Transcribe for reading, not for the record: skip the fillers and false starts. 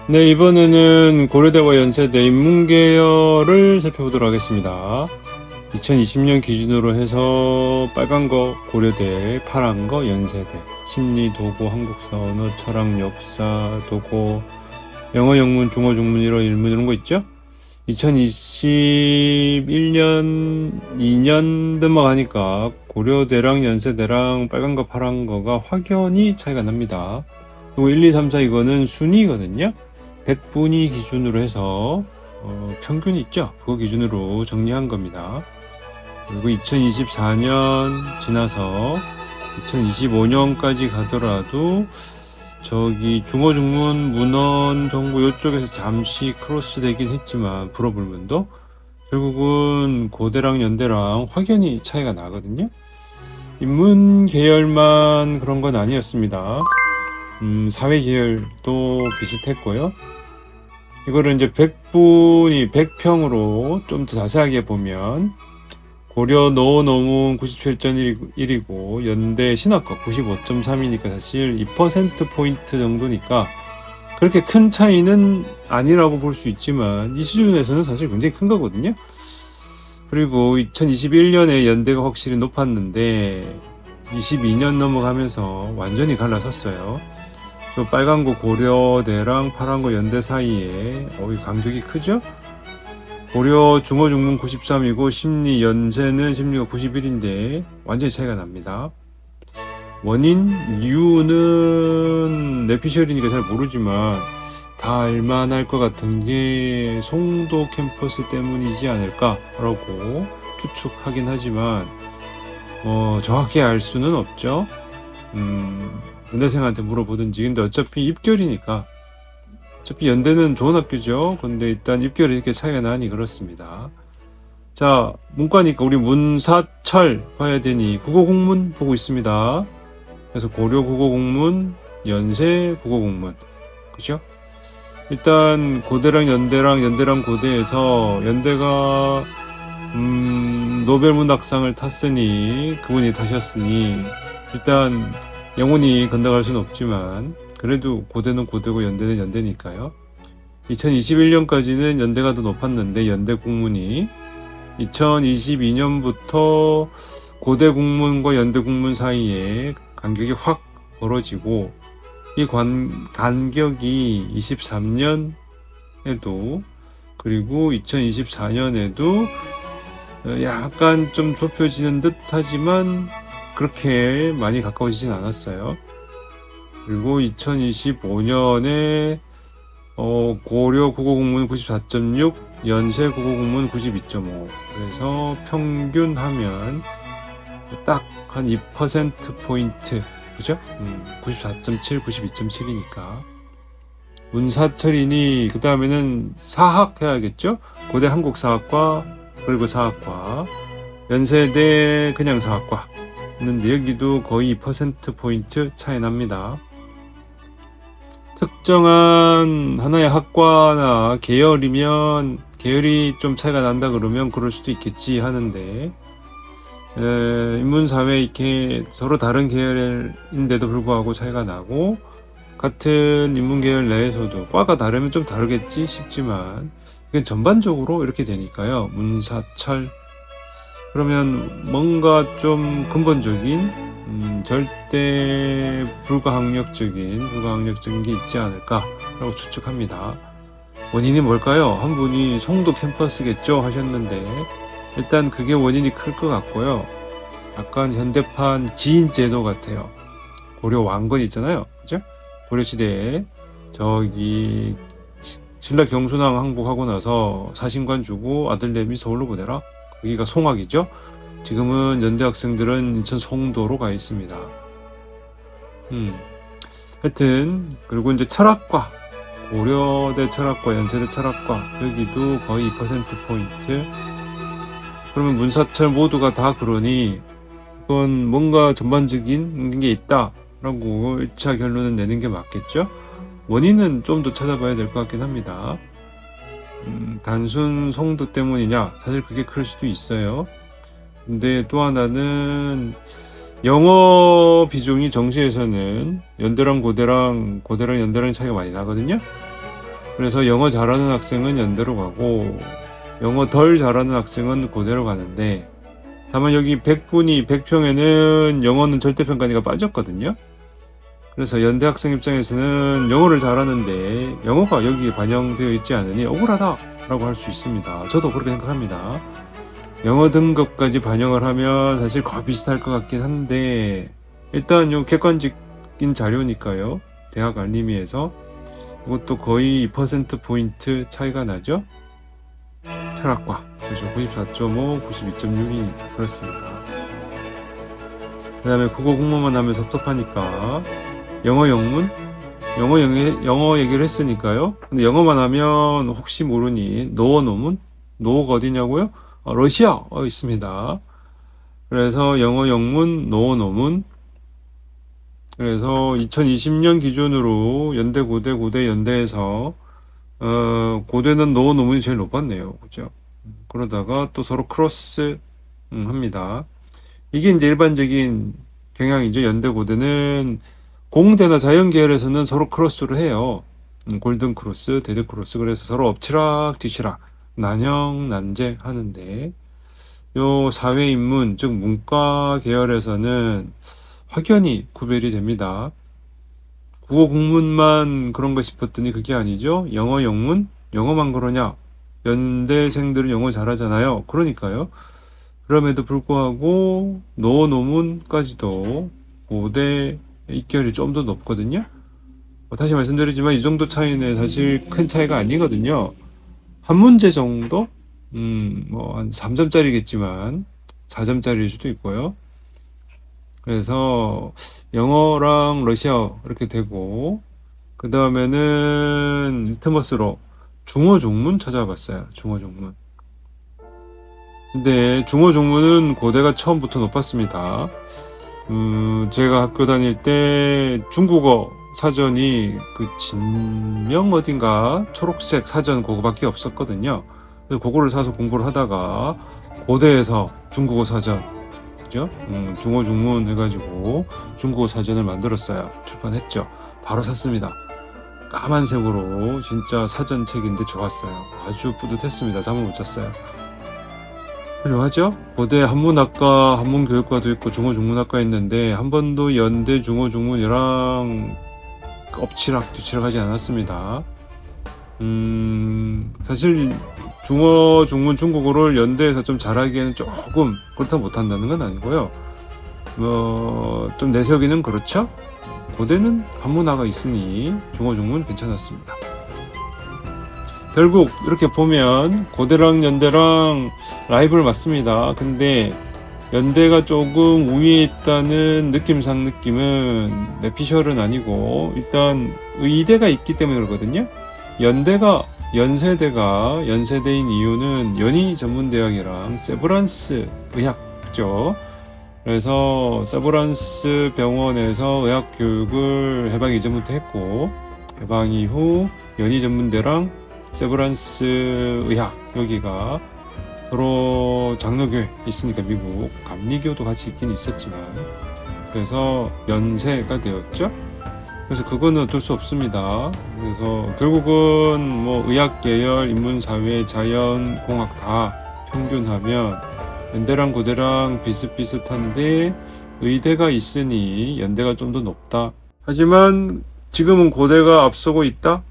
네, 이번에는 고려대와 연세대 인문계열을 살펴보도록 하겠습니다. 2020년 기준으로 해서 빨간 거 고려대, 파란 거 연세대, 심리, 도고, 한국사, 언어, 철학, 역사, 도고, 영어, 영문, 중어, 중문, 일어, 일문 이런 거 있죠? 2021년 2년 넘어가니까 고려대랑 연세대랑 빨간 거, 파란 거가 확연히 차이가 납니다. 그리고 1, 2, 3, 4 이거는 순위거든요. 100분위 기준으로 해서 평균 있죠? 그거 기준으로 정리한 겁니다. 그리고 2024년 지나서 2025년까지 가더라도 저기 중어, 중문, 문헌, 정보 이쪽에서 잠시 크로스 되긴 했지만 불어불문도 결국은 고대랑 연대랑 확연히 차이가 나거든요. 인문 계열만 그런 건 아니었습니다. 사회 계열도 비슷했고요. 이거를 이제 100분이 100평으로 좀 더 자세하게 보면 고려 노노문 97.1이고 연대 신학과 95.3이니까 사실 2%포인트 정도니까 그렇게 큰 차이는 아니라고 볼 수 있지만 이 수준에서는 사실 굉장히 큰 거거든요. 그리고 2021년에 연대가 확실히 높았는데 22년 넘어가면서 완전히 갈라섰어요. 저 빨간 거 고려대랑 파란 거 연대 사이에 이 간격이 크죠? 고려 중어 중문 93이고 심리 연세는 심리가 91인데 완전히 차이가 납니다. 원인 이유는 내피셜이니까 잘 모르지만 다 알만할 것 같은 게 송도 캠퍼스 때문이지 않을까라고 추측하긴 하지만 정확히 알 수는 없죠. 연대생한테 물어보든지. 근데 어차피 입결이니까 어차피 연대는 좋은 학교죠. 근데 일단 입결이 이렇게 차이가 나니 그렇습니다. 자, 문과니까 우리 문사철 봐야 되니 국어국문 보고 있습니다. 그래서 고려 국어국문, 연세 국어국문, 그죠? 일단 고대랑 연대랑 고대에서 연대가 노벨문학상을 탔으니 그분이 타셨으니 일단 영원히 건너갈 수는 없지만 그래도 고대는 고대고 연대는 연대니까요. 2021년까지는 연대가 더 높았는데 연대 국문이 2022년부터 고대 국문과 연대 국문 사이에 간격이 확 벌어지고 이 간격이 23년에도 그리고 2024년에도 약간 좀 좁혀지는 듯 하지만 그렇게 많이 가까워지진 않았어요. 그리고 2025년에 고려 국어국문 94.6, 연세 국어국문 92.5. 그래서 평균하면 딱 한 2%포인트, 그죠? 94.7, 92.7이니까. 문사철이니, 그 다음에는 사학 해야겠죠? 고대 한국사학과, 그리고 사학과, 연세대 그냥 사학과. 있는데 여기도 거의 2%포인트 차이 납니다. 특정한 하나의 학과나 계열이면 계열이 좀 차이가 난다 그러면 그럴 수도 있겠지 하는데 인문사회 이렇게 서로 다른 계열인데도 불구하고 차이가 나고 같은 인문계열 내에서도 과가 다르면 좀 다르겠지 싶지만 이건 전반적으로 이렇게 되니까요. 문사철 그러면 뭔가 좀 근본적인 절대 불가항력적인 게 있지 않을까라고 추측합니다. 원인이 뭘까요? 한 분이 송도 캠퍼스겠죠 하셨는데 일단 그게 원인이 클 것 같고요. 약간 현대판 지인 제도 같아요. 고려 왕건 있잖아요. 그죠? 고려시대에 저기 신라 경순왕 항복하고 나서 사신관 주고 아들내미 서울로 보내라. 여기가 송악이죠. 지금은 연대 학생들은 인천 송도로 가 있습니다. 하여튼 그리고 이제 철학과 고려대 철학과 연세대 철학과 여기도 거의 2%포인트. 그러면 문사철 모두가 다 그러니 이건 뭔가 전반적인 게 있다라고 1차 결론을 내는 게 맞겠죠. 원인은 좀 더 찾아봐야 될 것 같긴 합니다. 단순 송도 때문이냐? 사실 그게 클 수도 있어요. 근데 또 하나는 영어 비중이 정시에서는 연대랑 고대랑 연대랑 차이가 많이 나거든요. 그래서 영어 잘하는 학생은 연대로 가고 영어 덜 잘하는 학생은 고대로 가는데, 다만 여기 100평에는 영어는 절대평가니까 빠졌거든요. 그래서 연대 학생 입장에서는 영어를 잘하는데 영어가 여기에 반영되어 있지 않으니 억울하다라고 할 수 있습니다. 저도 그렇게 생각합니다. 영어 등급까지 반영을 하면 사실 거의 비슷할 것 같긴 한데, 일단 요 객관적인 자료니까요. 대학 알림이에서 이것도 거의 2%포인트 차이가 나죠. 철학과 그렇죠. 94.5, 92.6이 그렇습니다. 그 다음에 국어 공부만 하면 섭섭하니까 영어 영문, 영어 얘기를 했으니까요. 근데 영어만 하면 혹시 모르니 노어 노문, 노어가 어디냐고요? 러시아 있습니다. 그래서 영어 영문, 노어 노문. 그래서 2020년 기준으로 연대, 고대, 연대에서 고대는 노어 노문이 제일 높았네요. 그죠? 그러다가 또 서로 크로스 합니다. 이게 이제 일반적인 경향이죠. 연대, 고대는 공대나 자연 계열에서는 서로 크로스를 해요. 골든 크로스, 데드 크로스. 그래서 서로 엎치락 뒤치락, 난형 난제 하는데, 요 사회 인문, 즉 문과 계열에서는 확연히 구별이 됩니다. 국어 국문만 그런가 싶었더니 그게 아니죠. 영어 영문, 영어만 그러냐? 연대생들은 영어 잘하잖아요. 그러니까요. 그럼에도 불구하고 노어 노문까지도 고대 입결이 좀 더 높거든요. 다시 말씀드리지만 이 정도 차이는 사실 큰 차이가 아니거든요. 한 문제 정도? 뭐 한 3점짜리겠지만 4점짜리일 수도 있고요. 그래서 영어랑 러시아어 이렇게 되고, 그 다음에는 리트머스로 중어 중문 찾아봤어요. 중어 중문. 근데 중어 중문은 고대가 처음부터 높았습니다. 제가 학교 다닐 때 중국어 사전이 그 진명 어딘가 초록색 사전 그거밖에 없었거든요. 그래서 그거를 사서 공부를 하다가 고대에서 중국어 사전, 그죠? 중어 중문 해가지고 중국어 사전을 만들었어요. 출판했죠. 바로 샀습니다. 까만색으로 진짜 사전책인데 좋았어요. 아주 뿌듯했습니다. 잠을 못 잤어요. 훌륭하죠? 고대 한문학과, 한문교육과도 있고 중어 중문학과 있는데 한 번도 연대 중어 중문이랑 엎치락 뒤치락 하지 않았습니다. 사실 중어 중문 중국어를 연대에서 좀 잘하기에는 조금 그렇다고 못한다는 건 아니고요. 좀 내세우기는 그렇죠. 고대는 한문화가 있으니 중어 중문 괜찮았습니다. 결국 이렇게 보면 고대랑 연대랑 라이벌 맞습니다. 근데 연대가 조금 우위에 있다는 느낌은 내피셜은 아니고, 일단 의대가 있기 때문에 그러거든요. 연세대인 이유는 연희 전문대학이랑 세브란스 의학죠. 그래서 세브란스 병원에서 의학 교육을 해방 이전부터 했고, 해방 이후 연희 전문대랑 세브란스 의학 여기가 서로 장로교회 있으니까 미국 감리교도 같이 있긴 있었지만, 그래서 연세가 되었죠. 그래서 그거는 어쩔 수 없습니다. 그래서 결국은 뭐 의학 계열, 인문사회, 자연, 공학 다 평균하면 연대랑 고대랑 비슷비슷한데 의대가 있으니 연대가 좀 더 높다. 하지만 지금은 고대가 앞서고 있다?